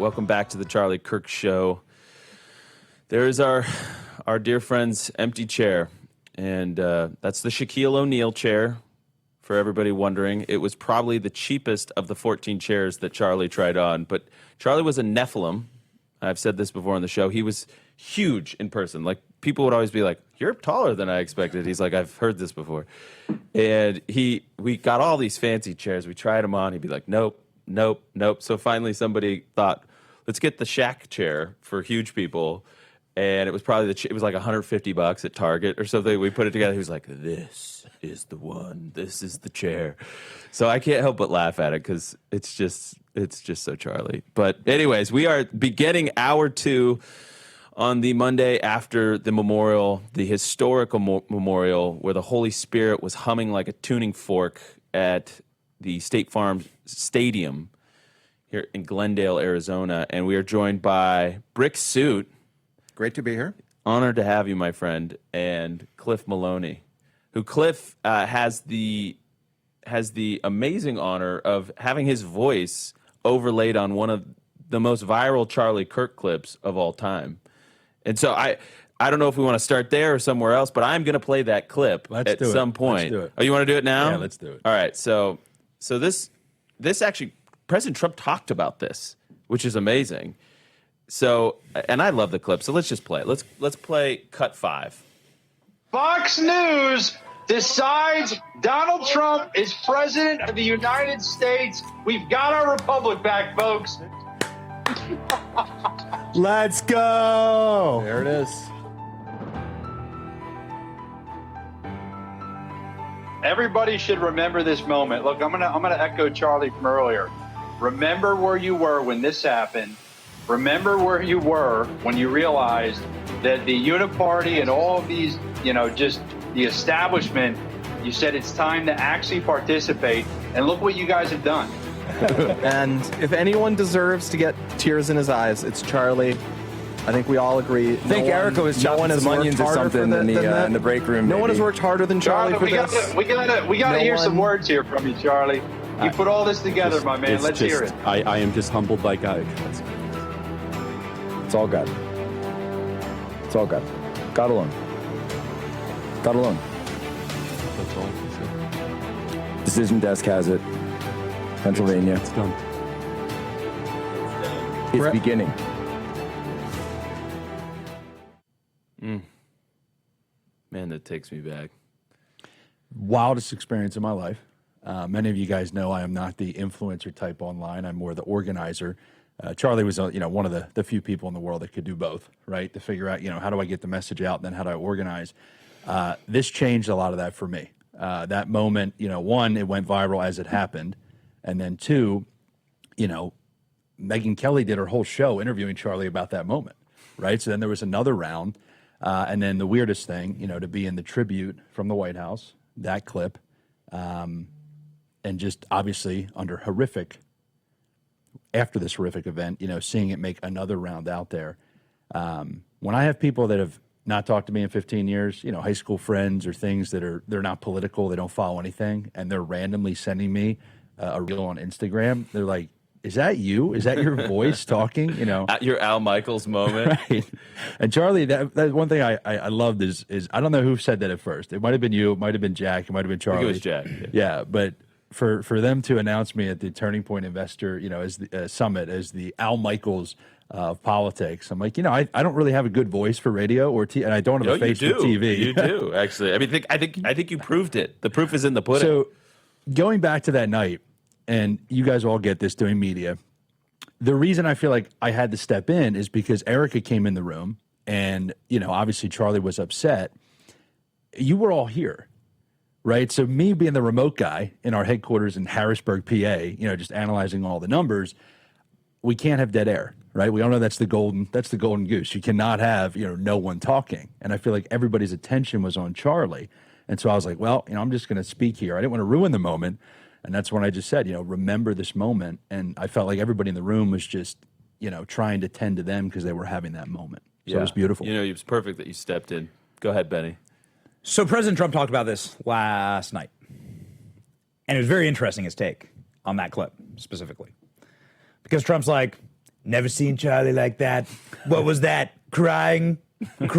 Welcome back to the Charlie Kirk Show. There is our dear friend's empty chair, and that's the Shaquille O'Neal chair, for everybody wondering. It was probably the cheapest of the 14 chairs that Charlie tried on, but Charlie was a Nephilim. I've said this before on the show. He was huge in person. Like, people would always be like, "You're taller than I expected." He's like, "I've heard this before." And we got all these fancy chairs. We tried them on. He'd be like, "Nope, nope, nope." So finally somebody thought, let's get the Shaq chair for huge people. And it was probably it was like $150 at Target or something. We put it together. He was like, "This is the one. This is the chair." So I can't help but laugh at it because it's just so Charlie. But anyways, we are beginning hour 2 on the Monday after the memorial, the historical memorial, where the Holy Spirit was humming like a tuning fork at the State Farm Stadium here in Glendale, Arizona. And we are joined by Brick Suit. Great to be here. Honored to have you, my friend, and Cliff Maloney, who Cliff has the amazing honor of having his voice overlaid on one of the most viral Charlie Kirk clips of all time. And so I don't know if we want to start there or somewhere else, but I'm going to play that clip at some point. Let's do it. Oh, you want to do it now? Yeah, let's do it. All right. So this actually, President Trump talked about this, which is amazing. So, and I love the clip. So let's just play it. Let's play cut 5. Fox News decides Donald Trump is president of the United States. We've got our republic back, folks. Let's go. There it is. Everybody should remember this moment. Look, I'm gonna echo Charlie from earlier. Remember where you were when this happened. Remember where you were when you realized that the Uniparty and all of these, just the establishment, you said it's time to actually participate. And look what you guys have done. And if anyone deserves to get tears in his eyes, it's Charlie. I think we all agree. I think Erica was chopping some onions or something in the break room. No one has worked harder than Charlie for this. We gotta hear some words here from you, Charlie. You put all this together, my man. Let's hear it. I am just humbled by God. It's all God. It's all God. God alone. God alone. That's all I can say. Decision desk has it. Pennsylvania. It's done. It's beginning. Man, that takes me back. Wildest experience of my life. Many of you guys know I am not the influencer type online. I'm more the organizer. Charlie was, one of the few people in the world that could do both, right? To figure out, how do I get the message out, and then how do I organize? This changed a lot of that for me. That moment, one, it went viral as it happened, and then two, Megyn Kelly did her whole show interviewing Charlie about that moment, right? So then there was another round, and then the weirdest thing, to be in the tribute from the White House, that clip, and just obviously under after this horrific event, seeing it make another round out there. When I have people that have not talked to me in 15 years, high school friends or things they're not political, they don't follow anything, and they're randomly sending me a reel on Instagram, they're like, "Is that you? Is that your voice talking?" Your Al Michaels moment. Right. And Charlie, that one thing I loved is I don't know who said that at first. It might have been you, it might have been Jack, it might have been Charlie. I think it was Jack. Yeah, but for them to announce me at the Turning Point Investor, as the summit as the Al Michaels of politics, I'm like, I don't really have a good voice for radio or and I don't have a face for TV. You do, actually. I mean, I think you proved it. The proof is in the pudding. So going back to that night, and you guys all get this doing media, the reason I feel like I had to step in is because Erica came in the room, and obviously Charlie was upset. You were all here. Right. So me being the remote guy in our headquarters in Harrisburg, PA, just analyzing all the numbers, we can't have dead air. Right. We all know that's the golden goose. You cannot have, no one talking. And I feel like everybody's attention was on Charlie. And so I was like, well, I'm just going to speak here. I didn't want to ruin the moment. And that's when I just said, remember this moment. And I felt like everybody in the room was just, trying to tend to them because they were having that moment. So it was beautiful. It was perfect that you stepped in. Go ahead, Benny. So President Trump talked about this last night, and it was very interesting, his take on that clip specifically, because Trump's like, Never seen Charlie like that. What was that? Crying Trump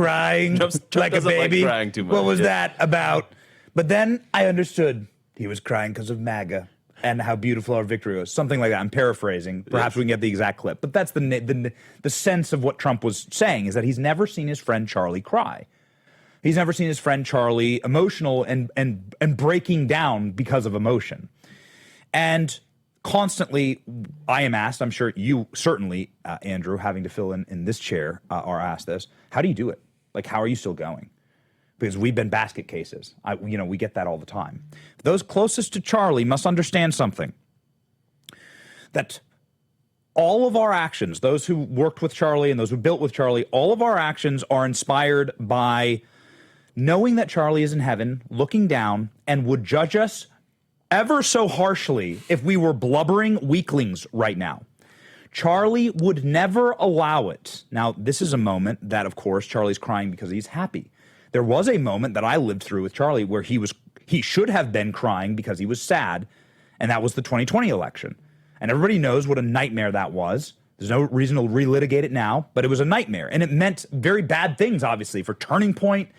like a doesn't like baby. crying too much, What was yeah. that about? But then I understood he was crying because of MAGA and how beautiful our victory was. Something like that. I'm paraphrasing. Perhaps we can get the exact clip. But that's the sense of what Trump was saying, is that he's never seen his friend Charlie cry. He's never seen his friend Charlie emotional and breaking down because of emotion. And constantly, I am asked, I'm sure you certainly, Andrew, having to fill in this chair, are asked this, how do you do it? Like, how are you still going? Because we've been basket cases. We get that all the time. Those closest to Charlie must understand something. That all of our actions, those who worked with Charlie and those who built with Charlie, all of our actions are inspired by knowing that Charlie is in heaven, looking down, and would judge us ever so harshly if we were blubbering weaklings right now. Charlie would never allow it. Now, this is a moment that, of course, Charlie's crying because he's happy. There was a moment that I lived through with Charlie where he should have been crying because he was sad, and that was the 2020 election. And everybody knows what a nightmare that was. There's no reason to relitigate it now, but it was a nightmare. And it meant very bad things, obviously, for Turning Point.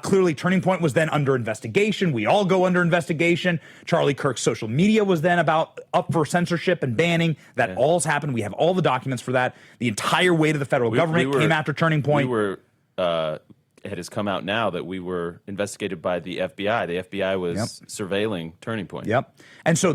Clearly, Turning Point was then under investigation. We all go under investigation. Charlie Kirk's social media was then up for censorship and banning. That all's happened. We have all the documents for that. The entire weight of the federal government came after Turning Point. It has come out now that we were investigated by the FBI. The FBI was surveilling Turning Point. Yep. And so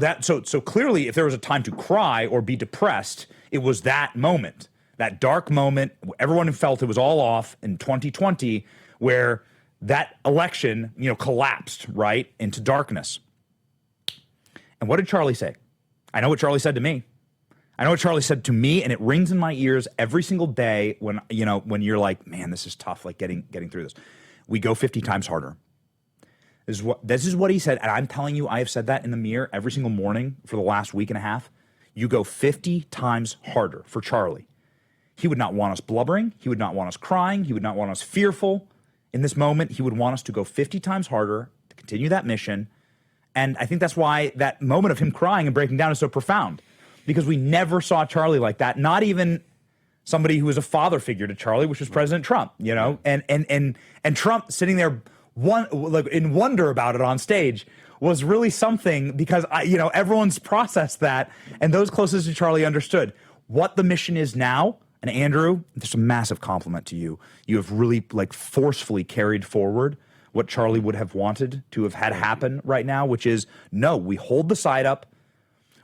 clearly, if there was a time to cry or be depressed, it was that moment, that dark moment. Everyone felt it was all off in 2020, where that election, collapsed right into darkness. And what did Charlie say? I know what Charlie said to me. I know what Charlie said to me, and it rings in my ears every single day when you're like, man, this is tough, like getting through this. We go 50 times harder. This is what he said, and I'm telling you, I have said that in the mirror every single morning for the last week and a half. You go 50 times harder for Charlie. He would not want us blubbering. He would not want us crying. He would not want us fearful. In this moment, he would want us to go 50 times harder to continue that mission. And I think that's why that moment of him crying and breaking down is so profound. Because we never saw Charlie like that, not even somebody who was a father figure to Charlie, which was President Trump, and Trump sitting there in wonder about it on stage was really something, because everyone's processed that, and those closest to Charlie understood what the mission is now. And Andrew, there's a massive compliment to you. You have really forcefully carried forward what Charlie would have wanted to have had happen right now, which is, no, we hold the side up.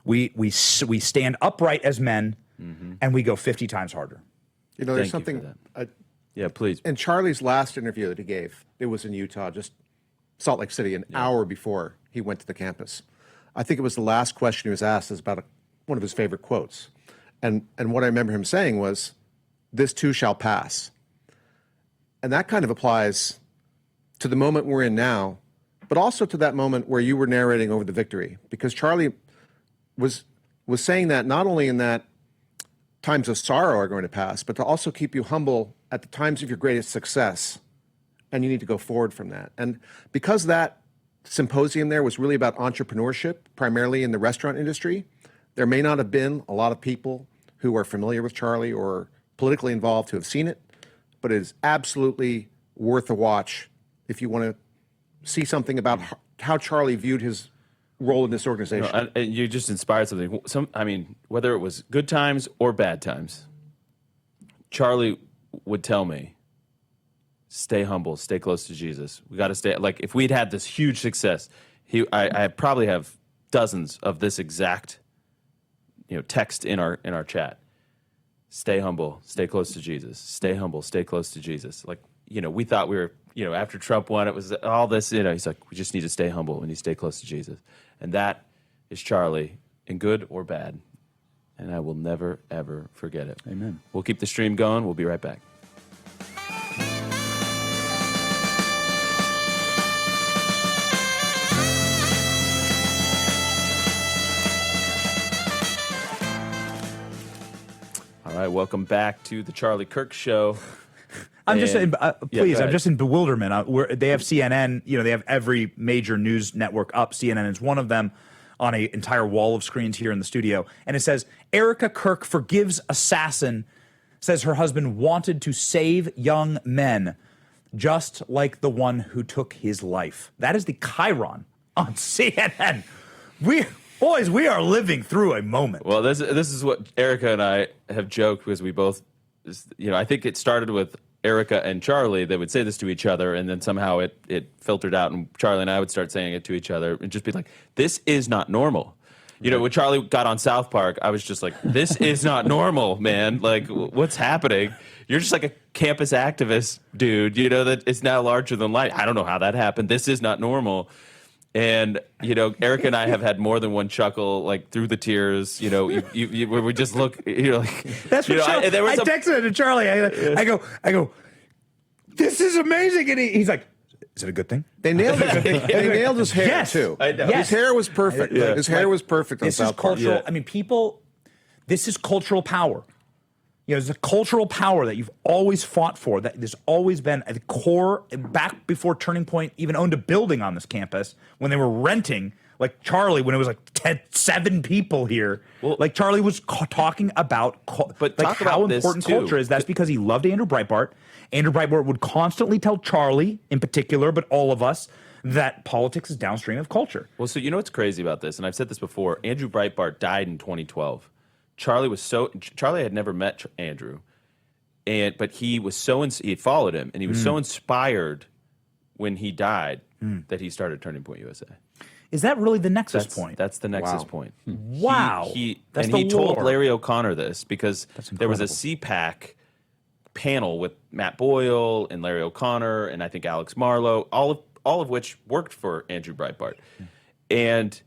We stand upright as men, and we go 50 times harder. There's something. Yeah, please. In Charlie's last interview that he gave, it was in Utah, just Salt Lake City, an hour before he went to the campus. I think it was the last question he was asked is about one of his favorite quotes. And what I remember him saying was, "This too shall pass." And that kind of applies to the moment we're in now, but also to that moment where you were narrating over the victory, because Charlie was saying that not only in that times of sorrow are going to pass, but to also keep you humble at the times of your greatest success, and you need to go forward from that. And because that symposium there was really about entrepreneurship, primarily in the restaurant industry, there may not have been a lot of people who are familiar with Charlie or politically involved who have seen it, but it is absolutely worth a watch if you want to see something about how Charlie viewed his role in this organization. You just inspired something. Whether it was good times or bad times, Charlie would tell me, stay humble, stay close to Jesus. We got to stay. If we'd had this huge success, I probably have dozens of this exact text in our chat. Stay humble, stay close to Jesus. Stay humble, stay close to Jesus. We thought we were, after Trump won, it was all this, he's like, we just need to stay humble and you stay close to Jesus. And that is Charlie, in good or bad. And I will never, ever forget it. Amen. We'll keep the stream going. We'll be right back. All right, welcome back to the Charlie Kirk Show. I'm just in bewilderment. They have CNN, they have every major news network up. CNN is one of them. on an entire wall of screens here in the studio. And it says, Erica Kirk forgives assassin, says her husband wanted to save young men, just like the one who took his life. That is the chyron on CNN. We are living through a moment. Well, this is what Erica and I have joked, because we both, I think it started with Erica and Charlie. They would say this to each other, and then somehow it filtered out, and Charlie and I would start saying it to each other and just be like, this is not normal. When Charlie got on South Park, I was just like, this is not normal, man. Like, what's happening? You're just like a campus activist dude, that is now larger than life. I don't know how that happened. This is not normal. And, Erica and I have had more than one chuckle, like, through the tears, where we just look, like... That's what I texted it to Charlie. I go, this is amazing. And he's like, is it a good thing? They nailed it. They nailed his hair, too. I know. His hair was perfect. Yeah. His hair was perfect on South Park. Cultural. I mean, this is cultural power. There's a cultural power that you've always fought for, that there's always been at the core, back before Turning Point even owned a building on this campus, when they were renting, like Charlie, when it was like 7 people here. Well, like Charlie was talking about how important culture is. That's because he loved Andrew Breitbart. Andrew Breitbart would constantly tell Charlie, in particular, but all of us, that politics is downstream of culture. Well, so what's crazy about this, and I've said this before, Andrew Breitbart died in 2012. Charlie had never met Andrew, but he had followed him, and he was so inspired when he died that he started Turning Point USA. Is that really the nexus point? That's the nexus point. Wow. He told Larry O'Connor this, because there was a CPAC panel with Matt Boyle and Larry O'Connor and I think Alex Marlowe, all of which worked for Andrew Breitbart. And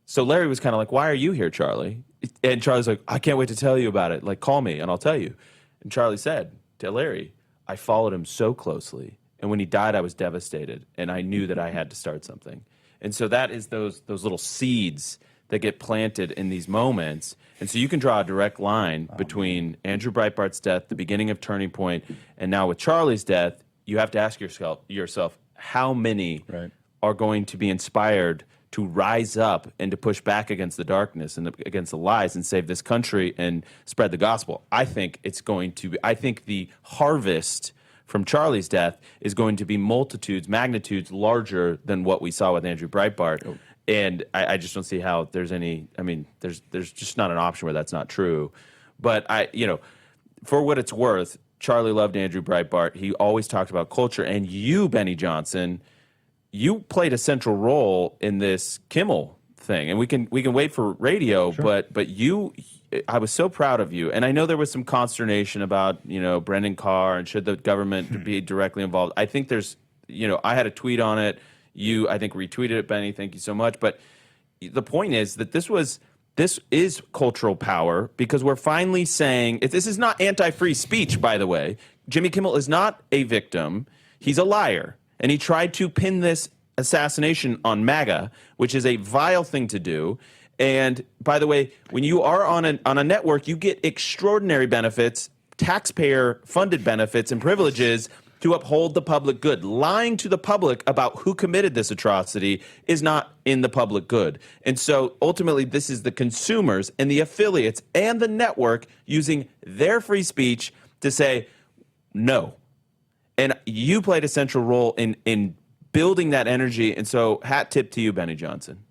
so Larry was kind of like, why are you here, Charlie? And Charlie's like, I can't wait to tell you about it. Like, call me and I'll tell you. And Charlie said to Larry, I followed him so closely, and when he died, I was devastated, and I knew that I had to start something. And so that is those little seeds that get planted in these moments. And so you can draw a direct line between Andrew Breitbart's death, the beginning of Turning Point, and now with Charlie's death. You have to ask yourself how many are going to be inspired to rise up and to push back against the darkness and against the lies and save this country and spread the gospel. I think the harvest from Charlie's death is going to be magnitudes larger than what we saw with Andrew Breitbart. Oh. And I just don't see how there's there's just not an option where that's not true. But for what it's worth, Charlie loved Andrew Breitbart. He always talked about culture. And you, Benny Johnson, you played a central role in this Kimmel thing. And we can wait for radio, sure. but I was so proud of you. And I know there was some consternation about, Brendan Carr and should the government be directly involved. I think there's, I had a tweet on it. You, I think, retweeted it, Benny. Thank you so much. But the point is that this is cultural power, because we're finally saying, this is not anti-free speech, by the way. Jimmy Kimmel is not a victim. He's a liar. And he tried to pin this assassination on MAGA, which is a vile thing to do. And by the way, when you are on a network, you get extraordinary benefits, taxpayer-funded benefits and privileges to uphold the public good. Lying to the public about who committed this atrocity is not in the public good. And so ultimately, this is the consumers and the affiliates and the network using their free speech to say no. And you played a central role in building that energy. And so hat tip to you, Benny Johnson.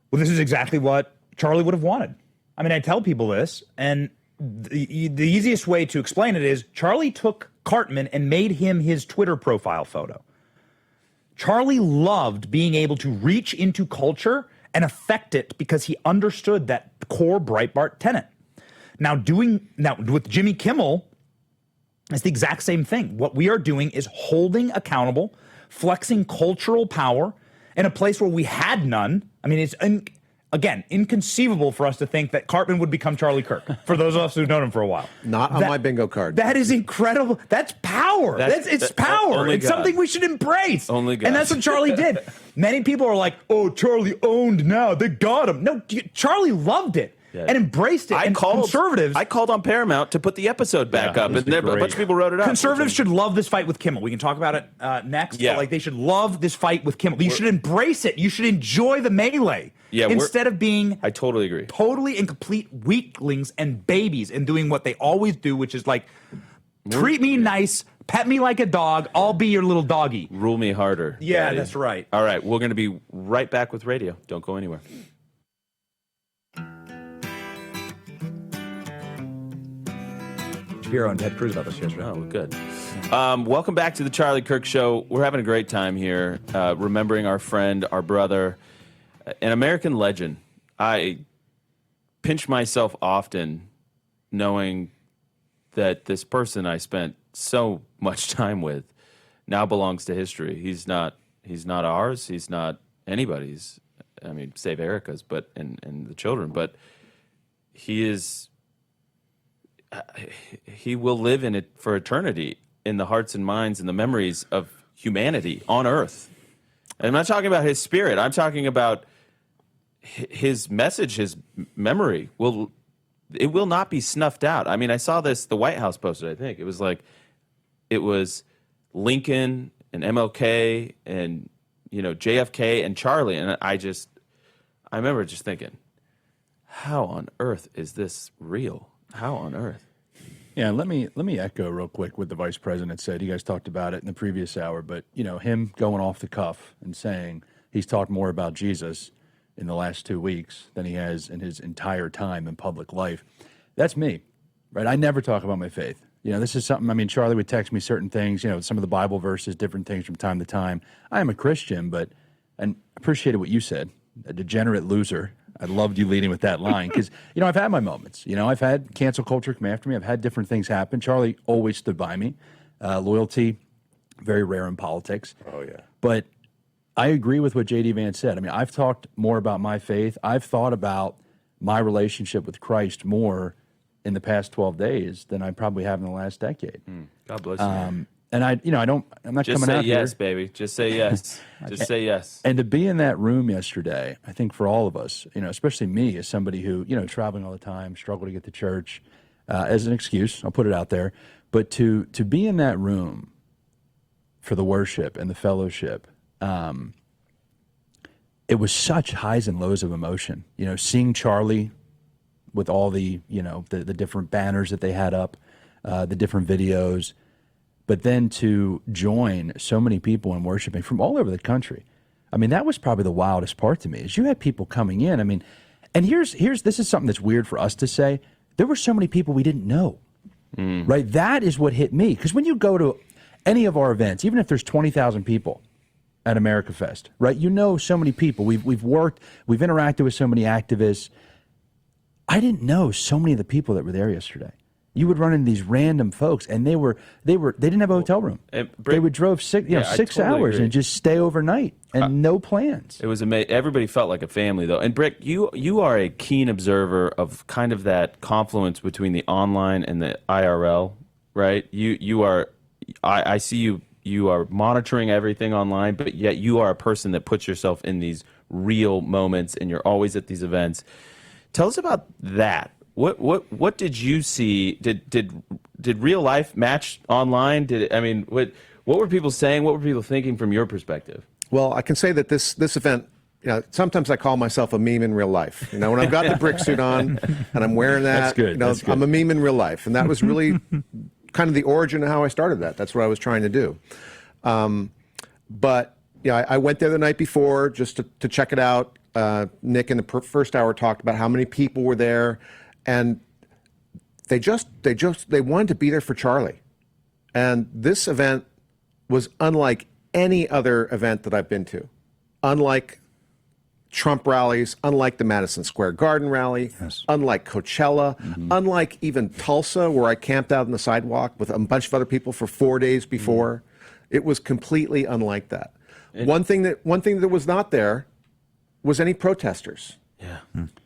Well, this is exactly what Charlie would have wanted. I mean, I tell people this, and the easiest way to explain it is Charlie took Cartman and made him his Twitter profile photo. Charlie loved being able to reach into culture and affect it because he understood that core Breitbart tenet. Now with Jimmy Kimmel, it's the exact same thing. What we are doing is holding accountable, flexing cultural power in a place where we had none. I mean, it's inconceivable for us to think that Cartman would become Charlie Kirk, for those of us who've known him for a while. Not on my bingo card. That is incredible. That's power. It's power. It's something we should embrace. Only God. And that's what Charlie did. Many people are like, oh, Charlie owned now. They got him. No, Charlie loved it. and embraced it. And conservatives. I called on Paramount to put the episode back up, and a bunch of people wrote it up. Conservatives should love this fight with Kimmel. We can talk about it next. Yeah. But, like, they should love this fight with Kimmel. You should embrace it. You should enjoy the melee. Yeah, instead of being I totally agree. Totally and complete weaklings and babies and doing what they always do, which is like treat me nice, pet me like a dog, I'll be your little doggy. Rule me harder. Yeah, Daddy. that's right. All right, we're going to be right back with radio. Don't go anywhere. Hero and Ted Cruz about this yesterday. Oh, good. Welcome back to the Charlie Kirk Show. We're having a great time here, remembering our friend, our brother, an American legend. I pinch myself often knowing that this person I spent so much time with now belongs to history. He's not ours. He's not anybody's. I mean, save Erica's, but and the children. But he is. He will live in it for eternity in the hearts and minds and the memories of humanity on Earth. And I'm not talking about his spirit. I'm talking about his message, his memory. It will not be snuffed out. I mean, I saw this, the White House posted, I think. It was Lincoln and MLK and, JFK and Charlie. And I remember just thinking, how on earth is this real? How on earth? Yeah, let me echo real quick what the vice president said. You guys talked about it in the previous hour, but him going off the cuff and saying he's talked more about Jesus in the last 2 weeks than he has in his entire time in public life. That's me, right? I never talk about my faith. This is something, I mean, Charlie would text me certain things, some of the Bible verses, different things from time to time. I am a Christian, and appreciated what you said, a degenerate loser. I loved you leading with that line because, I've had my moments. I've had cancel culture come after me. I've had different things happen. Charlie always stood by me. Loyalty, very rare in politics. Oh, yeah. But I agree with what J.D. Vance said. I mean, I've talked more about my faith. I've thought about my relationship with Christ more in the past 12 days than I probably have in the last decade. God bless you. And I'm not Just coming out say yes, here. baby. Just say yes. Just say yes. And to be in that room yesterday, I think for all of us, especially me as somebody who, traveling all the time, struggle to get to church, as an excuse, I'll put it out there, but to be in that room for the worship and the fellowship, it was such highs and lows of emotion. Seeing Charlie with all the, the different banners that they had up, the different videos, but then to join so many people in worshiping from all over the country. I mean, that was probably the wildest part to me, is you had people coming in. I mean, and here's this is something that's weird for us to say. There were so many people we didn't know, right? That is what hit me. Because when you go to any of our events, even if there's 20,000 people at America Fest, right? So many people. We've worked, we've interacted with so many activists. I didn't know so many of the people that were there yesterday. You would run into these random folks, and they didn't have a hotel room. They would drove 6 totally hours agree. and just stay overnight and no plans. It was amazing. Everybody felt like a family, though. And Brick, you are a keen observer of kind of that confluence between the online and the IRL, right? You are. I see you. You are monitoring everything online, but yet you are a person that puts yourself in these real moments, and you're always at these events. Tell us about that. What did you see? Did real life match online? What were people saying? What were people thinking from your perspective? Well, I can say that this event, sometimes I call myself a meme in real life. When I've got the brick suit on and I'm wearing that, That's good. That's good. I'm a meme in real life. And that was really kind of the origin of how I started that. That's what I was trying to do. But I went there the night before just to check it out. Nick in the first hour talked about how many people were there. And they wanted to be there for Charlie. And this event was unlike any other event that I've been to. Unlike Trump rallies, unlike the Madison Square Garden rally, unlike Coachella, unlike even Tulsa, where I camped out on the sidewalk with a bunch of other people for 4 days before. It was completely unlike that. One thing that was not there was any protesters. Yeah.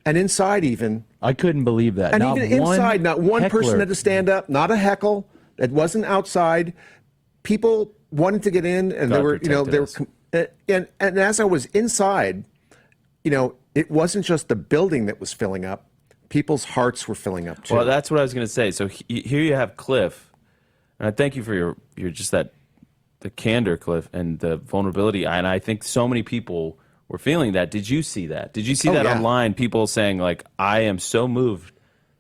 And inside even. I couldn't believe that. And even inside, not one person had to stand up, not a heckle. It wasn't outside. People wanted to get in, and they were, and as I was inside, it wasn't just the building that was filling up. people's hearts were filling up too. Well, that's what I was going to say. So here you have Cliff, and I thank you for your just the candor, Cliff, and the vulnerability. And I think so many people were feeling that. Did you see that? Did you see that online? People saying like, I am so moved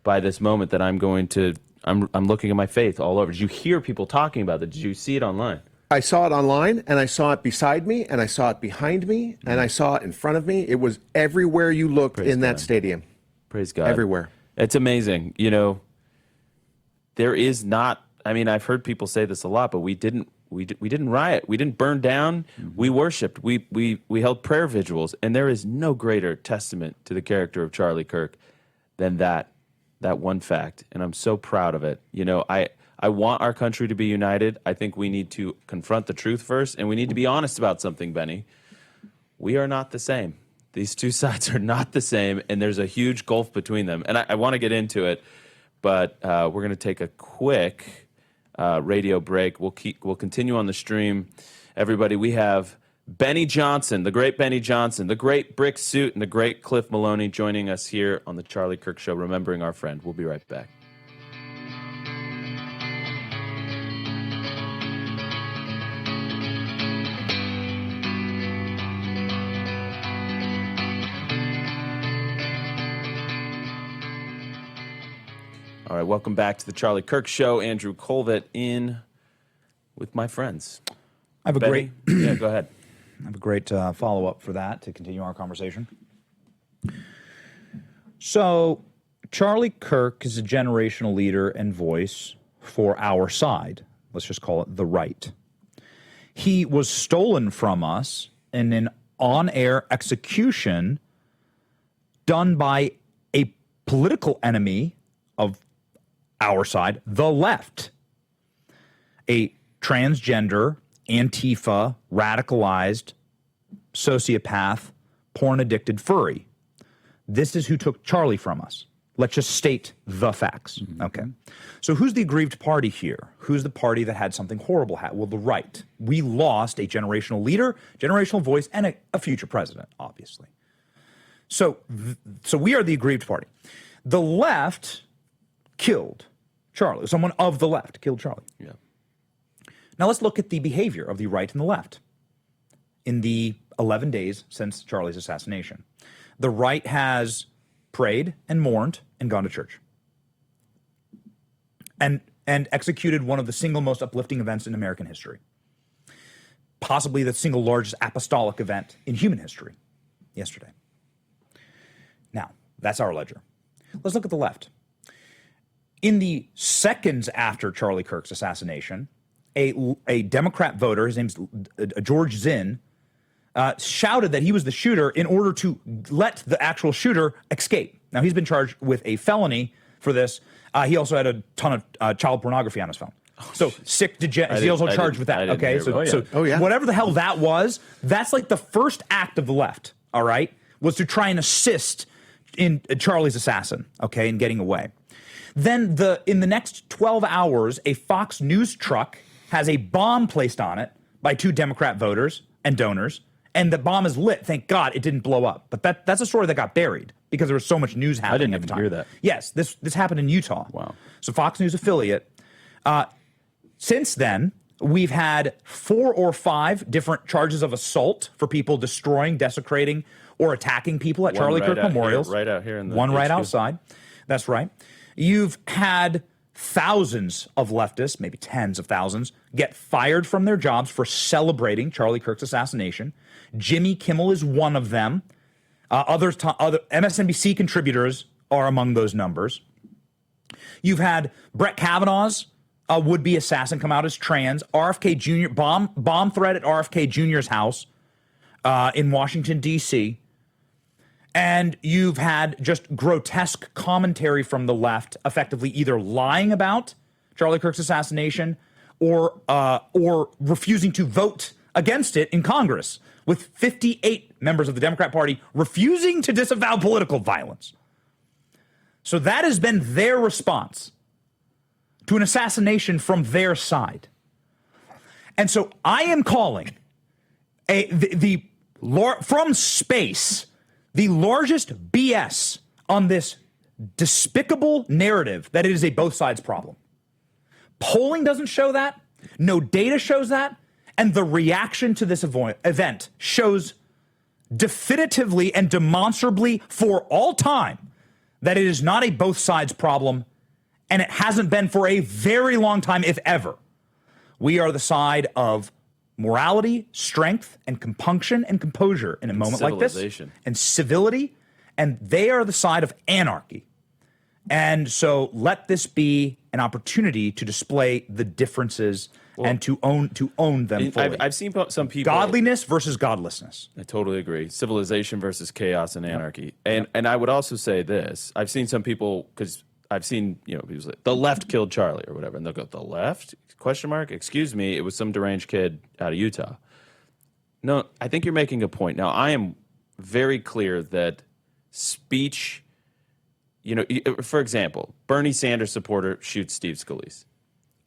by this moment that I'm looking at my faith all over. Did you hear people talking about that? Did you see it online? I saw it online, and I saw it beside me, and I saw it behind me, and I saw it in front of me. It was everywhere you looked that stadium. Praise God. Everywhere. It's amazing. You know, there is not, I mean, I've heard people say this a lot, but we didn't riot. We didn't burn down. We worshiped. We held prayer vigils. And there is no greater testament to the character of Charlie Kirk than that one fact. And I'm so proud of it. You know, I want our country to be united. I think we need to confront the truth first, and we need to be honest about something, Benny. We are not the same. These two sides are not the same, and there's a huge gulf between them. And I want to get into it, but we're going to take a quick radio break. We'll continue on the stream. Everybody, we have Benny Johnson, the great Benny Johnson, the great Brick Suit, and the great Cliff Maloney joining us here on the Charlie Kirk Show, remembering our friend. We'll be right back. All right, welcome back to the Charlie Kirk Show. Andrew Kolvet in with my friends. I have a Benny? Yeah, go ahead. I have a great follow-up for that to continue our conversation. So, Charlie Kirk is a generational leader and voice for our side. Let's just call it the right. He was stolen from us in an on-air execution done by a political enemy of our side, the left. A transgender, Antifa, radicalized, sociopath, porn-addicted furry. This is who took Charlie from us. Let's just state the facts. Okay. So who's the aggrieved party here? Who's the party that had something horrible happen? Well, the right. We lost a generational leader, generational voice, and a future president, obviously. So we are the aggrieved party. The left killed Charlie. Someone of the left killed Charlie. Yeah. Now let's look at the behavior of the right and the left in the 11 days since Charlie's assassination. The right has prayed and mourned and gone to church and executed one of the single most uplifting events in American history, possibly the single largest apostolic event in human history yesterday. Now, that's our ledger. Let's look at the left. In the seconds after Charlie Kirk's assassination, a Democrat voter, his name's George Zinn, shouted that he was the shooter in order to let the actual shooter escape. Now, he's been charged with a felony for this. He also had a ton of child pornography on his phone. So sick, degenerate. He's also charged with that. Okay, so whatever the hell that was, that's like the first act of the left, all right, was to try and assist in Charlie's assassin, okay, and getting away. Then in the next 12 hours, a Fox News truck has a bomb placed on it by two Democrat voters and donors, and the bomb is lit. Thank God it didn't blow up. But that's a story that got buried because there was so much news happening at the time. I didn't even hear that. Yes, this happened in Utah. Wow. So Fox News affiliate. Since then, we've had 4 or 5 different charges of assault for people destroying, desecrating, or attacking people at Charlie Kirk memorials. Right out here in the one right HQ. outside. That's right. You've had thousands of leftists, maybe tens of thousands, get fired from their jobs for celebrating Charlie Kirk's assassination. Jimmy Kimmel is one of them. Other MSNBC contributors are among those numbers. You've had Brett Kavanaugh's would-be assassin come out as trans. RFK Jr. bomb threat at RFK Jr.'s house in Washington, D.C. And you've had just grotesque commentary from the left, effectively either lying about Charlie Kirk's assassination or refusing to vote against it in Congress, with 58 members of the Democrat Party refusing to disavow political violence. So that has been their response to an assassination from their side. And so I am calling from space the largest BS on this despicable narrative that it is a both sides problem. Polling doesn't show that. No data shows that. And the reaction to this event shows definitively and demonstrably for all time that it is not a both sides problem, and it hasn't been for a very long time, if ever. We are the side of morality, strength, and compunction and composure in a moment like this, and civility, and they are the side of anarchy. And so let this be an opportunity to display the differences and to own them fully. I've seen some people... Godliness versus godlessness. I totally agree. Civilization versus chaos and anarchy. And I would also say this. I've seen some people, because I've seen, people say, the left killed Charlie or whatever, and they'll go, the left? Question mark? Excuse me, it was some deranged kid out of Utah. No, I think you're making a point. Now, I am very clear that speech... for example, Bernie Sanders supporter shoots Steve Scalise.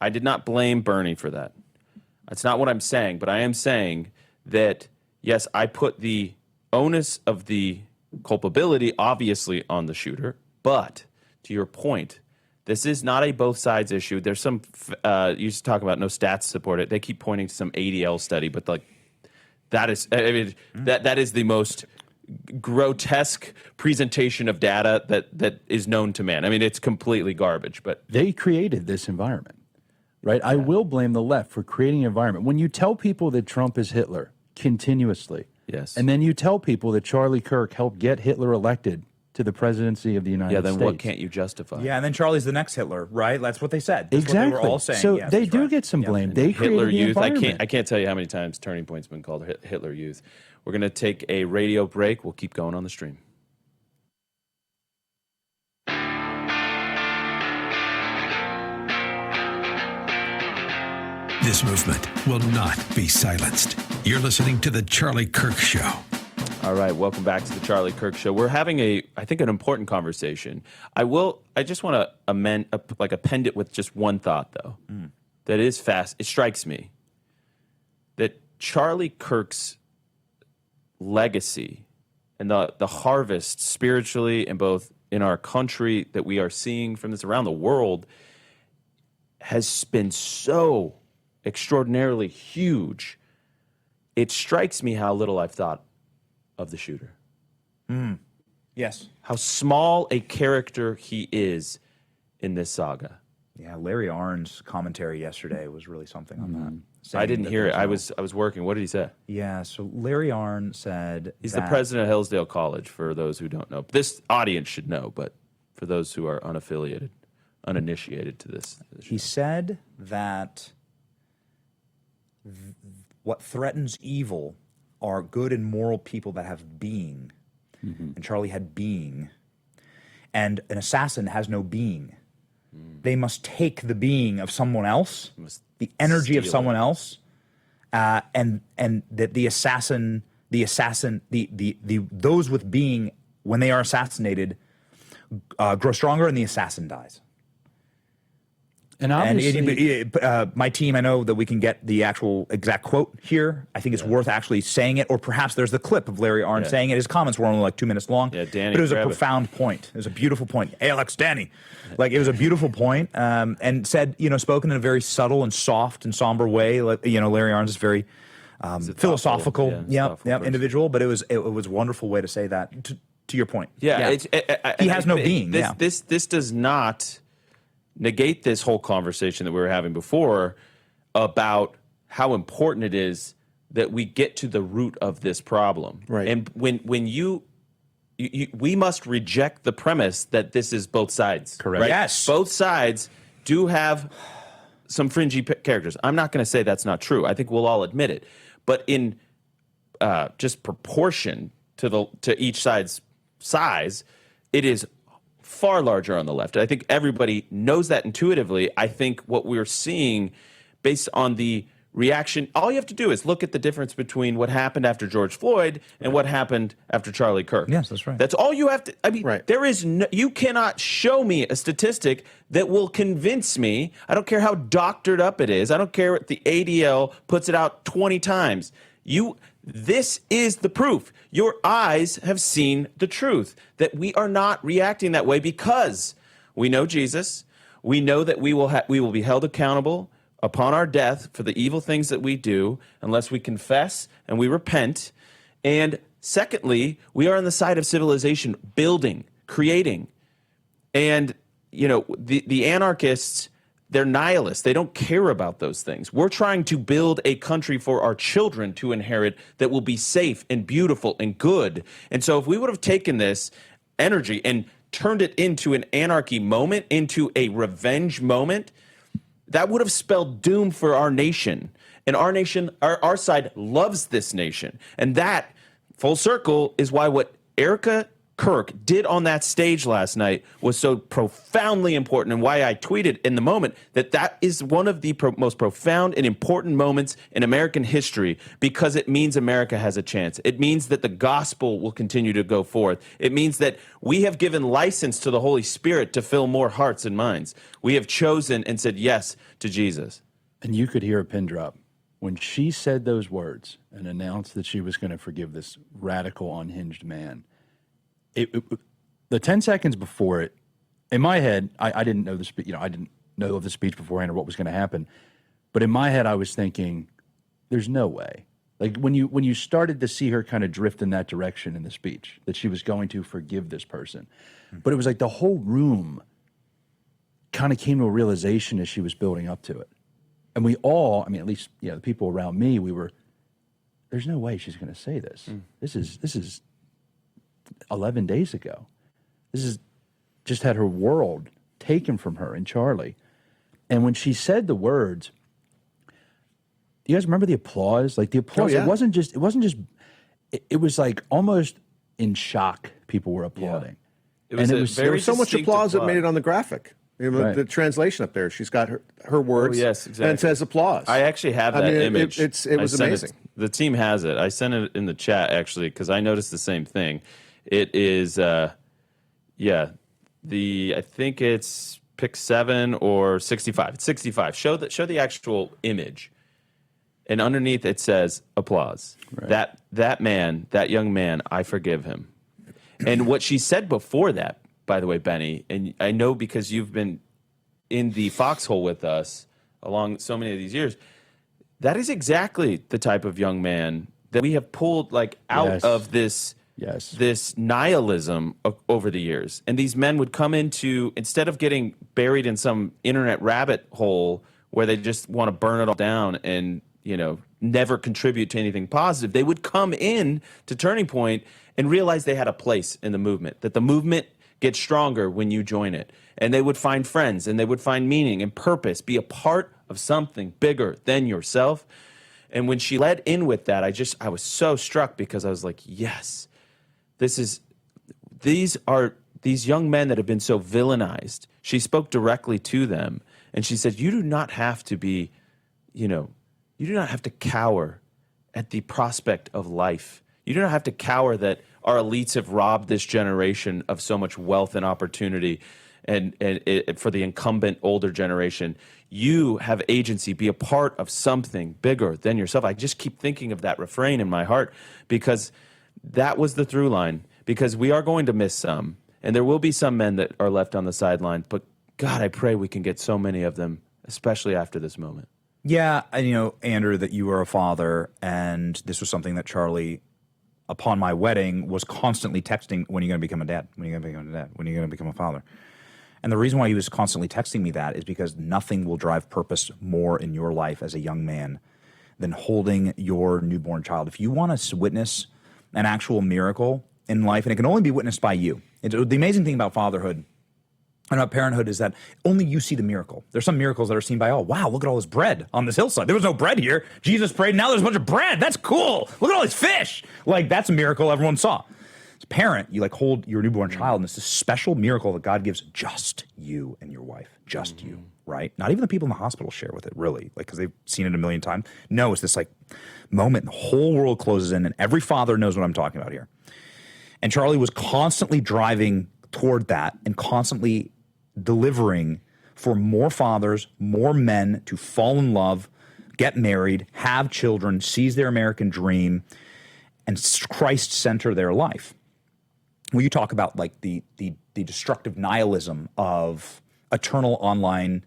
I did not blame Bernie for that. That's not what I'm saying, but I am saying that, yes, I put the onus of the culpability obviously on the shooter, but to your point, this is not a both sides issue. There's some, you used to talk about no stats support it. They keep pointing to some ADL study, but that is, that is the most grotesque presentation of data that is known to man. I mean, it's completely garbage, but they created this environment, right? Yeah. I will blame the left for creating an environment. When you tell people that Trump is Hitler continuously, yes, and then you tell people that Charlie Kirk helped get Hitler elected to the presidency of the United States. Yeah, then what can't you justify? Yeah, and then Charlie's the next Hitler, right? That's what they said. That's exactly. What they were all saying. So yes, they do get some blame. They Hitler created the Youth. environment. I can't tell you how many times Turning Point's been called Hitler Youth. We're going to take a radio break. We'll keep going on the stream. This movement will not be silenced. You're listening to The Charlie Kirk Show. All right, welcome back to The Charlie Kirk Show. We're having I think, an important conversation. I just want to append it with just one thought, though, that is fast. It strikes me that Charlie Kirk's legacy and the harvest spiritually and both in our country that we are seeing from this around the world has been so extraordinarily huge. It strikes me how little I've thought of the shooter. Yes. How small a character he is in this saga. Yeah, Larry Arnn's commentary yesterday was really something on that. I didn't hear it. I was working. What did he say? Yeah, so Larry Arnn said he's the president of Hillsdale College, for those who don't know. This audience should know, but for those who are uninitiated to this. He said that what threatens evil are good and moral people that have being. And Charlie had being. And an assassin has no being. They must take the being of someone else, the energy of someone else, and that the assassin, those with being, when they are assassinated, grow stronger, and the assassin dies. And obviously, my team, I know that we can get the actual exact quote here. I think it's worth actually saying it, or perhaps there's the clip of Larry Arnn saying it. His comments were only like 2 minutes long. Yeah, Danny, but it was a profound point. It was a beautiful point. Hey, Alex, Danny. It was a beautiful point, and said, spoken in a very subtle and soft and somber way. Larry Arnn is very philosophical, individual, but it was a wonderful way to say that, to your point. Yeah. He has no being. This does not negate this whole conversation that we were having before about how important it is that we get to the root of this problem. Right. And when we must reject the premise that this is both sides. Correct. Right? Yes. Both sides do have some fringy characters. I'm not going to say that's not true. I think we'll all admit it. But in just proportion to each side's size, it is far larger on the left. I think everybody knows that intuitively. I think what we're seeing based on the reaction, all you have to do is look at the difference between what happened after George Floyd and what happened after Charlie Kirk. Yes, that's right. That's all you have to, there is you cannot show me a statistic that will convince me. I don't care how doctored up it is. I don't care if the ADL puts it out 20 times. This is the proof. Your eyes have seen the truth, that we are not reacting that way because we know Jesus. We know that we will be held accountable upon our death for the evil things that we do unless we confess and we repent. And secondly, we are on the side of civilization, building, creating. And, you know, the anarchists, they're nihilists. They don't care about those things. We're trying to build a country for our children to inherit that will be safe and beautiful and good. And so if we would have taken this energy and turned it into an anarchy moment, into a revenge moment, that would have spelled doom for our nation. And our nation, our side loves this nation. And that, full circle, is why what Erica Kirk did on that stage last night was so profoundly important, and why I tweeted in the moment that is one of the most profound and important moments in American history, because it means America has a chance. It means that the gospel will continue to go forth. It means that we have given license to the Holy Spirit to fill more hearts and minds. We have chosen and said yes to Jesus. And you could hear a pin drop when she said those words and announced that she was going to forgive this radical, unhinged man. The 10 seconds before it, in my head, I didn't know the speech. You know, I didn't know of the speech beforehand or what was going to happen. But in my head, I was thinking, "There's no way." Like when you started to see her kind of drift in that direction in the speech, that she was going to forgive this person, but it was like the whole room kind of came to a realization as she was building up to it, and we all, I mean, at least the people around me, we were, "There's no way she's going to say this. This is 11 days ago. This is just had her world taken from her in Charlie." And when she said the words, you guys remember the applause? Like the applause, it wasn't just, it was like almost in shock. People were applauding. Yeah. There was so much applause that made it on the graphic. The translation up there, she's got her words. Oh, yes, exactly. And it says applause. I actually have that image. It was amazing. The team has it. I sent it in the chat, actually, because I noticed the same thing. It is, I think it's pick 7 or 65. It's 65. Show the actual image. And underneath it says applause. Right. That man, that young man, I forgive him. And what she said before that, by the way, Benny, and I know because you've been in the foxhole with us along so many of these years, that is exactly the type of young man that we have pulled out of this nihilism over the years. And these men would come into, instead of getting buried in some internet rabbit hole where they just want to burn it all down and, never contribute to anything positive, they would come in to Turning Point and realize they had a place in the movement, that the movement gets stronger when you join it. And they would find friends, and they would find meaning and purpose, be a part of something bigger than yourself. And when she led in with that, I was so struck, because I was like, yes, these are these young men that have been so villainized. She spoke directly to them, and she said, you do not have to be, you do not have to cower at the prospect of life. You do not have to cower that our elites have robbed this generation of so much wealth and opportunity, and for the incumbent older generation. You have agency, be a part of something bigger than yourself. I just keep thinking of that refrain in my heart, because that was the through line, because we are going to miss some, and there will be some men that are left on the sidelines, but God, I pray we can get so many of them, especially after this moment. Yeah, and Andrew, that you are a father, and this was something that Charlie, upon my wedding, was constantly texting, when are you going to become a dad? When are you going to become a dad? When are you going to become a father? And the reason why he was constantly texting me that is because nothing will drive purpose more in your life as a young man than holding your newborn child. If you want to witness an actual miracle in life, and it can only be witnessed by you. The amazing thing about fatherhood and about parenthood is that only you see the miracle. There's some miracles that are seen by all. Wow, look at all this bread on this hillside. There was no bread here. Jesus prayed, now there's a bunch of bread. That's cool. Look at all these fish. That's a miracle everyone saw. As a parent, you hold your newborn child, and it's this special miracle that God gives just you and your wife. Just you, right? Not even the people in the hospital share with it, really, because they've seen it a million times. No, it's this moment, and the whole world closes in, and every father knows what I'm talking about here. And Charlie was constantly driving toward that and constantly delivering for more fathers, more men to fall in love, get married, have children, seize their American dream. and Christ center their life. When you talk about like the destructive nihilism of eternal online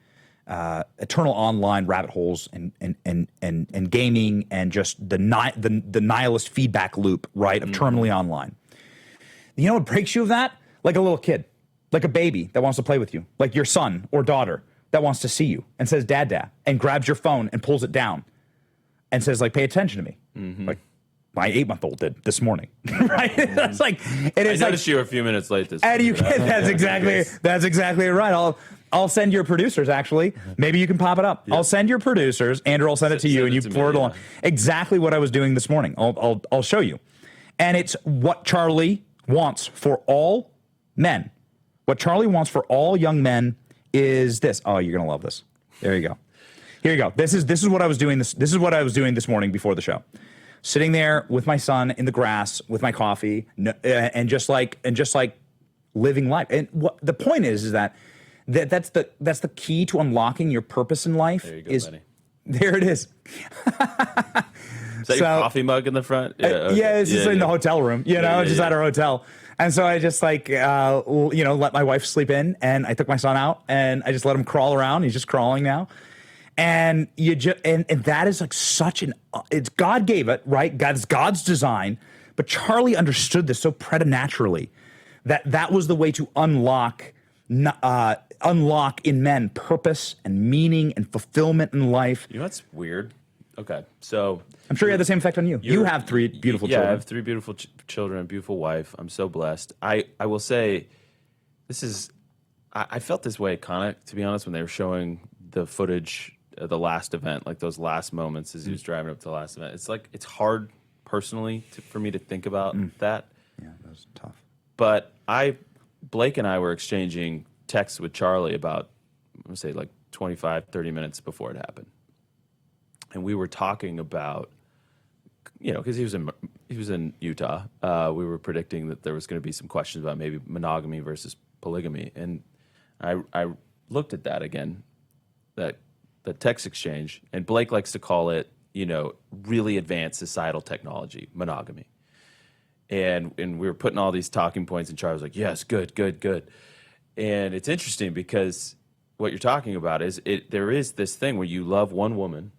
rabbit holes and gaming and just the nihilist feedback loop, right, of terminally online. You know what breaks you of that? Like a little kid, like a baby that wants to play with you, like your son or daughter that wants to see you and says, "Dad, Dad," and grabs your phone and pulls it down and says, like, "Pay attention to me." Like my 8-month-old did this morning, right? It's like, and it's I noticed you were a few minutes late this and morning. that's exactly right. I'll send your producers, actually. Maybe you can pop it up. Yeah. I'll send your producers. Andrew, I'll send it to you, and you forward along. Exactly what I was doing this morning. I'll show you. And it's what Charlie wants for all men. What Charlie wants for all young men is this. Oh, you're gonna love this. There you go. Here you go. This is what I was doing. This is what I was doing this morning before the show. Sitting there with my son in the grass with my coffee, and just like living life. And what the point is that's the key to unlocking your purpose in life. There you go, buddy. There it is. Is that your coffee mug in the front? Yeah, okay. Yeah, it's just in the hotel room, just at our hotel. And so I just let my wife sleep in, and I took my son out, and I just let him crawl around. He's just crawling now. And and that is like it's God gave it, right? God's design. But Charlie understood this so preternaturally that was the way to unlock in men purpose and meaning and fulfillment in life. You know what's weird? Okay, so I'm sure you had the same effect on you. You have 3 beautiful children. Yeah, I have 3 beautiful children, a beautiful wife. I'm so blessed. I will say, I felt this way kind of, to be honest, when they were showing the footage of the last event, like those last moments as he was driving up to the last event. It's like, it's hard personally for me to think about that. Yeah, that was tough. But Blake and I were exchanging texts with Charlie about, I'm going to say like 25, 30 minutes before it happened. And we were talking about, because he was in Utah. We were predicting that there was going to be some questions about maybe monogamy versus polygamy. And I looked at that again, the text exchange, and Blake likes to call it, really advanced societal technology, monogamy. And we were putting all these talking points, and Charlie was like, yes, good. And it's interesting because what you're talking about is there is this thing where you love one woman,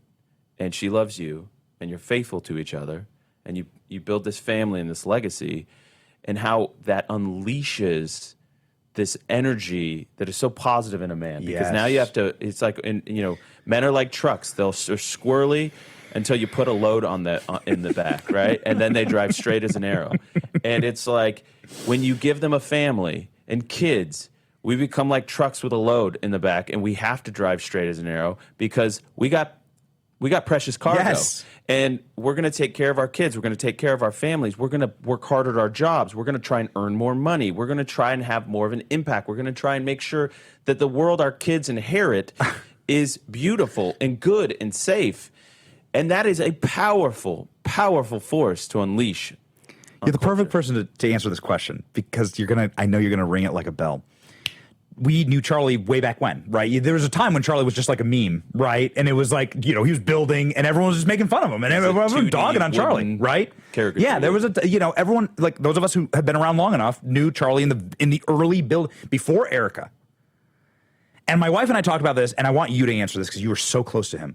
and she loves you, and you're faithful to each other, and you build this family and this legacy, and how that unleashes this energy that is so positive in a man. Because now you have to, it's like, men are like trucks. They're squirrely until you put a load in the back, right? And then they drive straight as an arrow. And it's like, when you give them a family and kids, we become like trucks with a load in the back, and we have to drive straight as an arrow because we got precious cargo. Yes. And we're going to take care of our kids. We're going to take care of our families. We're going to work hard at our jobs. We're going to try and earn more money. We're going to try and have more of an impact. We're going to try and make sure that the world our kids inherit is beautiful and good and safe. And that is a powerful, powerful force to unleash. You're the perfect person to answer this question because I know you're going to ring it like a bell. We knew Charlie way back when, right? There was a time when Charlie was just like a meme, right? And it was like, he was building and everyone was just making fun of him and everyone was dogging on Charlie, right? Yeah, there was everyone, like those of us who have been around long enough knew Charlie in the early build before Erica. And my wife and I talked about this, and I want you to answer this because you were so close to him.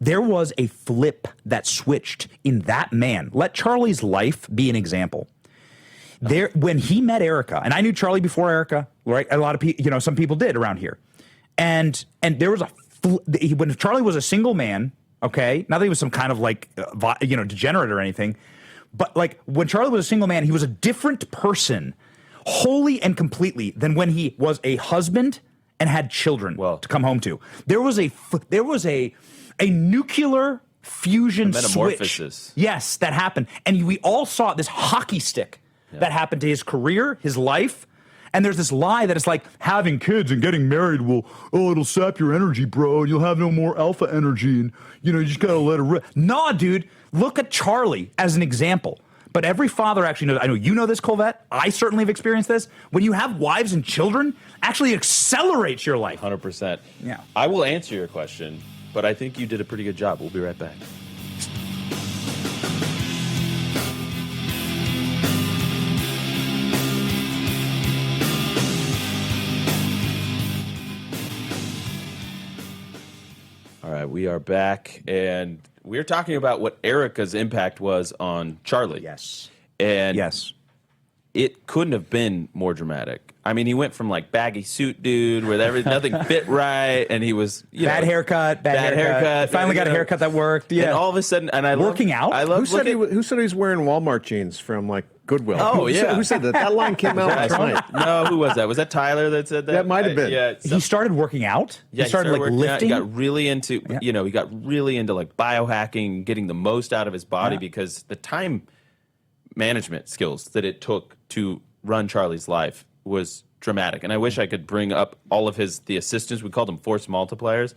There was a flip that switched in that man. Let Charlie's life be an example. When he met Erica, and I knew Charlie before Erica, right? A lot of people, some people did around here. And there was when Charlie was a single man, okay, not that he was some kind of degenerate or anything, but like when Charlie was a single man, he was a different person, wholly and completely, than when he was a husband and had children to come home to. There was a nuclear fusion metamorphosis. Switch. Yes, that happened. And we all saw this hockey stick that happened to his career, his life. And there's this lie that it's like having kids and getting married it'll sap your energy, bro, and you'll have no more alpha energy, and you just gotta let it rip. Nah, dude, look at Charlie as an example. But every father actually knows, I know you know this, Kolvet, I certainly have experienced this. When you have wives and children, actually accelerates your life. 100%. Yeah. I will answer your question, but I think you did a pretty good job. We'll be right back. We are back, and we're talking about what Erica's impact was on Charlie. Yes. And yes. It couldn't have been more dramatic. I mean, he went from like baggy suit dude where nothing fit right, and he was bad haircut. Finally got a haircut that worked. Yeah. And all of a sudden, and I working out. I love who said he was wearing Walmart jeans from like Goodwill? Oh yeah. Who said that? That line came out last night. No, who was that? Was that Tyler that said that? That might have been. Yeah. He started working out. Yeah, he started like working out. lifting. He got really into he got really into like biohacking, getting the most out of his body because the time management skills that it took to run Charlie's life was dramatic. And I wish I could bring up all of the assistants, we called them force multipliers,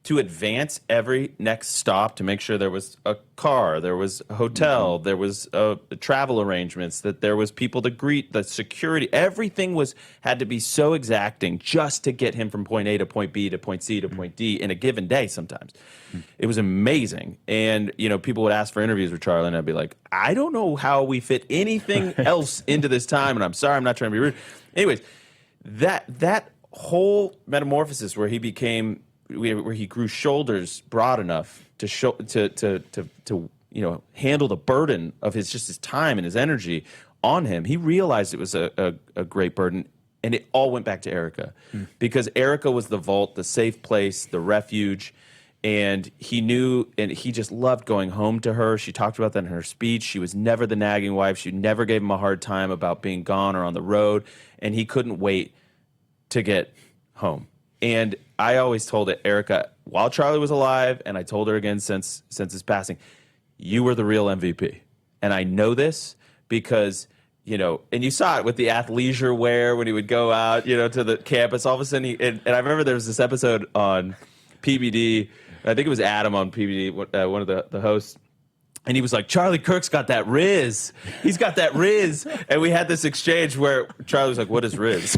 to advance every next stop to make sure there was a car, there was a hotel, there was travel arrangements, that there was people to greet, the security. Everything had to be so exacting just to get him from point A to point B to point C to point D in a given day sometimes. It was amazing. And, people would ask for interviews with Charlie, and I'd be like, I don't know how we fit anything else into this time, and I'm sorry, I'm not trying to be rude. Anyways, that whole metamorphosis where he became... where he grew shoulders broad enough to handle the burden of his time and his energy on him. He realized it was a great burden, and it all went back to Erica because Erica was the vault, the safe place, the refuge, and he knew, and he just loved going home to her. She talked about that in her speech. She was never the nagging wife. She never gave him a hard time about being gone or on the road, and he couldn't wait to get home. And I always told it, Erica, while Charlie was alive, and I told her again since his passing, you were the real MVP. And I know this because, and you saw it with the athleisure wear when he would go out, to the campus. All of a sudden, and I remember there was this episode on PBD, I think it was Adam on PBD, one of the hosts, and he was like, Charlie Kirk's got that Riz. He's got that Riz. And we had this exchange where Charlie was like, what is Riz?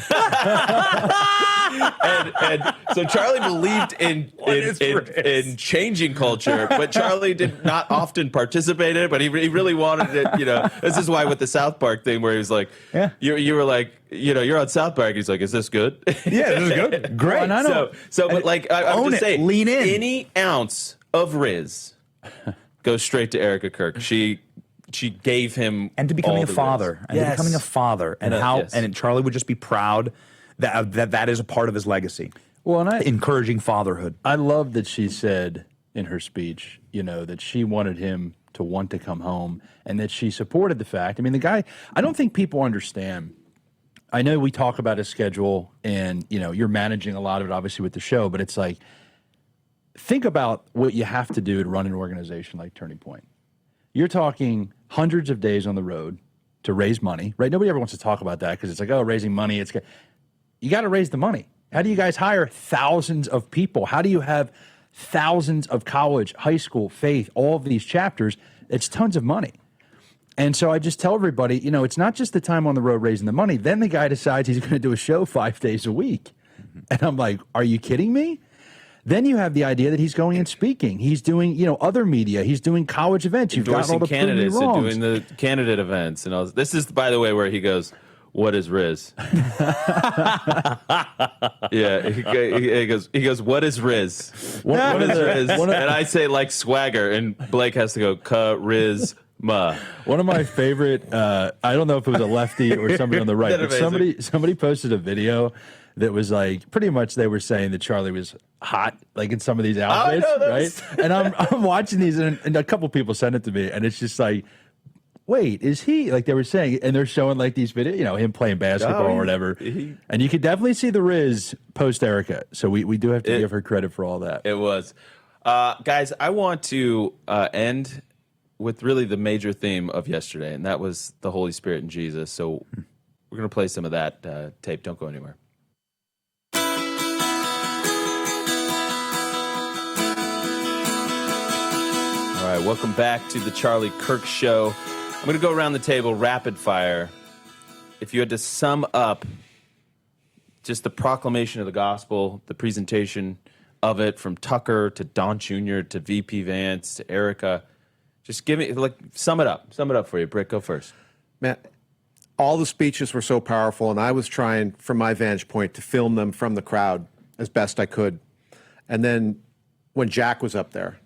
and so Charlie believed in changing culture, but Charlie did not often participate in it, but he really wanted it, This is why with the South Park thing where he was like, you were like, you're on South Park. He's like, is this good? Yeah, this is good. Great. But like, I'm just saying, lean in. Any ounce of Riz goes straight to Erica Kirk. She gave him and to becoming a father, and Charlie would just be proud that is a part of his legacy. Well, and encouraging fatherhood. I love that she said in her speech, that she wanted him to want to come home, and that she supported the fact. I mean, the guy. I don't think people understand. I know we talk about his schedule, and you're managing a lot of it, obviously, with the show, but it's like, think about what you have to do to run an organization like Turning Point. You're talking hundreds of days on the road to raise money, right? Nobody ever wants to talk about that because it's like, raising money. You got to raise the money. How do you guys hire thousands of people? How do you have thousands of college, high school, faith, all of these chapters? It's tons of money. And so I just tell everybody, it's not just the time on the road raising the money. Then the guy decides he's going to do a show 5 days a week. And I'm like, are you kidding me? Then you have the idea that he's going and speaking. He's doing, other media. He's doing college events. You've got all the candidates and doing the candidate events and all. This is, by the way, where he goes, "What is Riz?" Yeah, he goes, "What is Riz? What is Riz?" And I say like swagger, and Blake has to go, "Charisma." One of my favorite. I don't know if it was a lefty or somebody on the right, but somebody posted a video that was like, pretty much they were saying that Charlie was hot, like in some of these outfits, right? And I'm watching these, and a couple people sent it to me, and it's just like, wait, is he, like they were saying, and they're showing like these videos, him playing basketball or whatever, and you could definitely see the Riz post Erica, so we do have to give her credit for all that. It was. Guys, I want to end with really the major theme of yesterday, and that was the Holy Spirit and Jesus, so we're going to play some of that tape. Don't go anywhere. All right, welcome back to the Charlie Kirk Show. I'm going to go around the table rapid fire. If you had to sum up just the proclamation of the gospel, the presentation of it from Tucker to Don Jr. to VP Vance to Erica, just give me, sum it up. Sum it up for you. Brick, go first. Man, all the speeches were so powerful, and I was trying, from my vantage point, to film them from the crowd as best I could. And then when Jack was up there,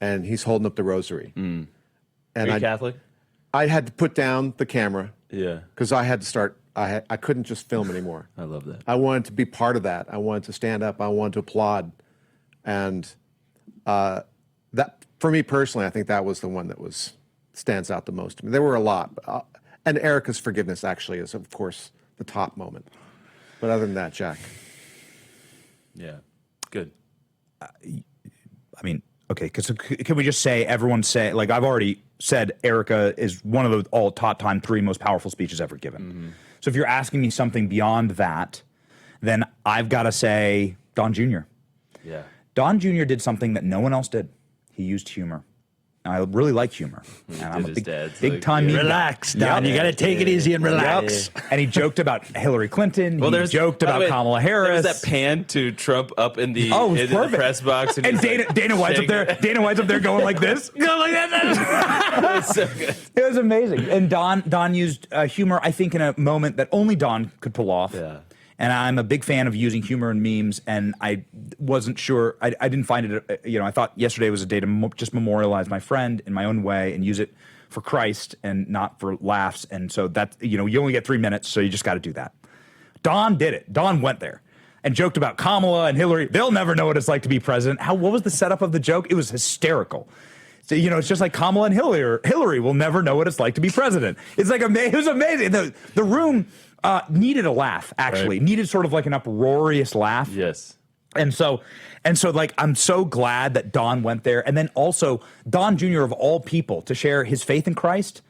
and he's holding up the rosary. And Are you Catholic? I had to put down the camera. Yeah. Because I had to start. I couldn't just film anymore. I love that. I wanted to be part of that. I wanted to stand up. I wanted to applaud, and that for me personally, I think that was the one that stands out the most to me. There were a lot, and Erica's forgiveness actually is, of course, the top moment. But other than that, Jack. Yeah. Good. I mean, okay, because can we just say, everyone say, like I've already said, Erica is one of the top 3 most powerful speeches ever given. So if you're asking me something beyond that, then I've got to say Don Jr. Yeah. Don Jr. did something that no one else did. He used humor. I really like humor. And I'm a big time meme guy. Relax, Don. You got to take it easy and relax. And he joked about Hillary Clinton. Well, he joked about Kamala Harris. There's that pan to Trump up in the, the press box. And Dana White's up there. Dana White's up there going like this. Going like that. It was so good. It was amazing. And Don used humor, I think, in a moment that only Don could pull off. Yeah. And I'm a big fan of using humor and memes, and I wasn't sure. I didn't find it, I thought yesterday was a day to just memorialize my friend in my own way and use it for Christ and not for laughs. And so that, you only get 3 minutes, so you just got to do that. Don did it. Don went there and joked about Kamala and Hillary. They'll never know what it's like to be president. What was the setup of the joke? It was hysterical. So, it's just like Kamala and Hillary will never know what it's like to be president. It's like, it was amazing. The room needed a laugh, actually. Right. Needed sort of like an uproarious laugh. Yes. And so like, I'm so glad that Don went there. And then also Don Jr. of all people to share his faith in Christ.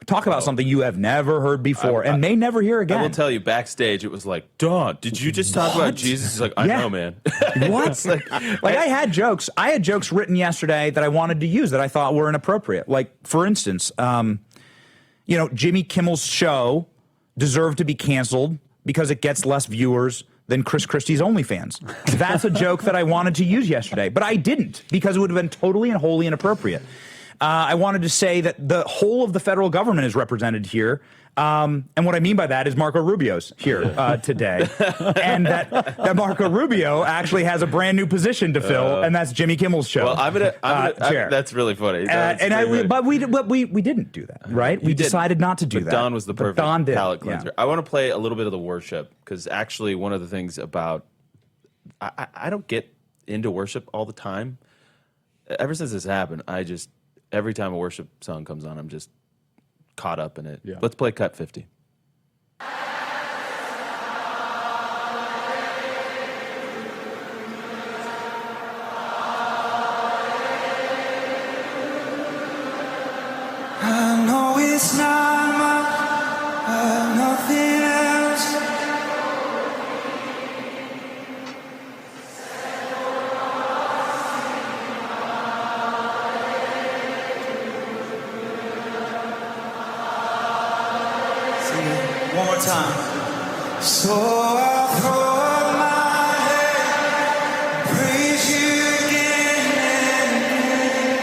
Talk about something you have never heard before and may never hear again. I will tell you, backstage, it was like, Don, did you just talk about Jesus? He's like, I know, man. What? I had jokes. I had jokes written yesterday that I wanted to use that I thought were inappropriate. Like, for instance, Jimmy Kimmel's show deserved to be canceled because it gets less viewers than Chris Christie's OnlyFans. That's a joke that I wanted to use yesterday, but I didn't because it would have been totally and wholly inappropriate. I wanted to say that the whole of the federal government is represented here. And what I mean by that is Marco Rubio's here today. And that Marco Rubio actually has a brand new position to fill, and that's Jimmy Kimmel's show. Well, that's really funny. But we didn't do that, right? We decided not to do that. Don was the perfect palate cleanser. Yeah. I want to play a little bit of the worship, because actually one of the things about, I don't get into worship all the time. Ever since this happened, every time a worship song comes on, I'm just caught up in it. Yeah. Let's play Cut 50. I know it's not much, nothing else. One more time. So I'll throw up my head, praise you again and again.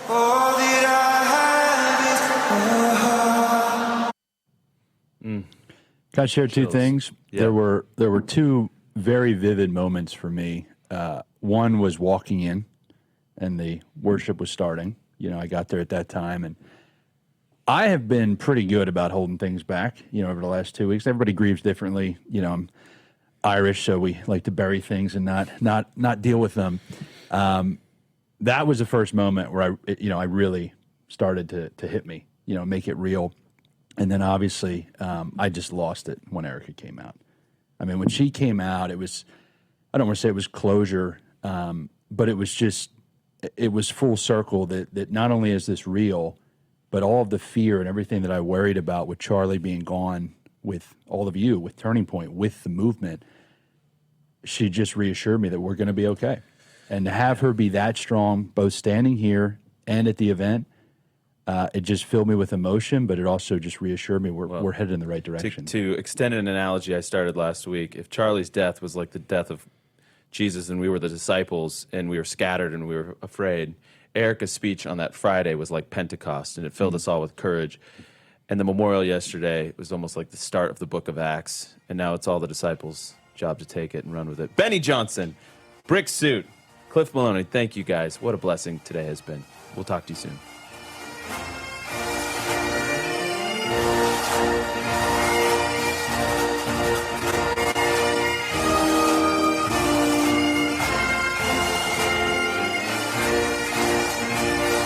All that I have is Can I share two things? Yeah. There were two very vivid moments for me. One was walking in, and the worship was starting. I got there at that time, and I have been pretty good about holding things back, over the last 2 weeks. Everybody grieves differently. I'm Irish, so we like to bury things and not deal with them. That was the first moment where I really started to hit me, make it real. And then obviously, I just lost it when Erica came out. I mean, when she came out, it was, I don't want to say it was closure, but it was full circle that not only is this real, but all of the fear and everything that I worried about with Charlie being gone, with all of you, with Turning Point, with the movement, she just reassured me that we're going to be okay. And to have her be that strong, both standing here and at the event, it just filled me with emotion, but it also just reassured me we're headed in the right direction. To extend an analogy I started last week, if Charlie's death was like the death of Jesus and we were the disciples and we were scattered and we were afraid, Erica's speech on that Friday was like Pentecost, and it filled us all with courage. And the memorial yesterday was almost like the start of the book of Acts, and now it's all the disciples' job to take it and run with it. Benny Johnson, Brick Suit, Cliff Maloney, thank you guys. What a blessing today has been. We'll talk to you soon.